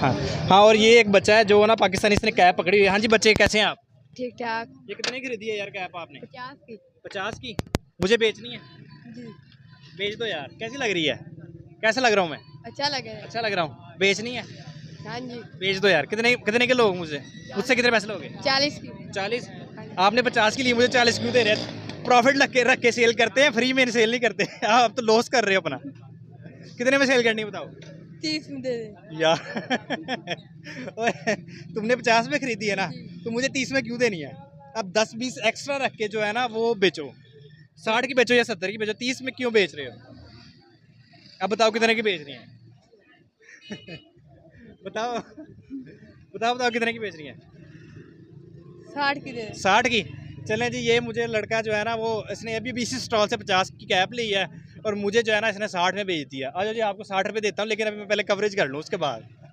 हाँ हाँ। और ये एक बच्चा है जो ना पाकिस्तानी, इसने कैप पकड़ी हुई है। हाँ जी बच्चे, कैसे हैं आप? ठीक ठाक। ये कितने की खरीदी है यार कैप आपने? 50 की। 50 की? मुझे बेचनी है। जी। बेच दो यार। कैसी लग रही है? कैसा लग रहा हूँ मैं? अच्छा लगे। अच्छा लग रहा हूँ। बेचनी है? हाँ जी। बेच दो यार। कितने कितने के लोग मुझसे मुझसे कितने पैसे लोगे? 40 की। 40? आपने 50 की लिए, मुझे 40 क्यों दे रहे हैं? प्रॉफिट रख के सेल करते हैं, फ्री में सेल नहीं करते। आप तो लॉस कर रहे हो अपना। कितने में सेल करनी है बताओ? 30 में दे दे यार ओए, तुमने 50 में खरीदी है ना, तो मुझे 30 में क्यों देनी है? अब 10-20 एक्स्ट्रा रख के जो है ना वो बेचो। 60 की बेचो या 70 की बेचो, 30 में क्यों बेच रहे हो? अब बताओ कितने की बेचनी है? बताओ बताओ बताओ कितने की बेचनी है? 60 की दे दे। 60 की? चलें जी, ये मुझे लड़का जो है ना वो इसने अभी इसी स्टॉल से 50 की कैप ली है और मुझे जो है ना इसने 60 में बेच दिया। अच्छा जी, आपको 60 रुपये देता हूँ, लेकिन अभी मैं पहले कवरेज कर लूँ उसके बाद।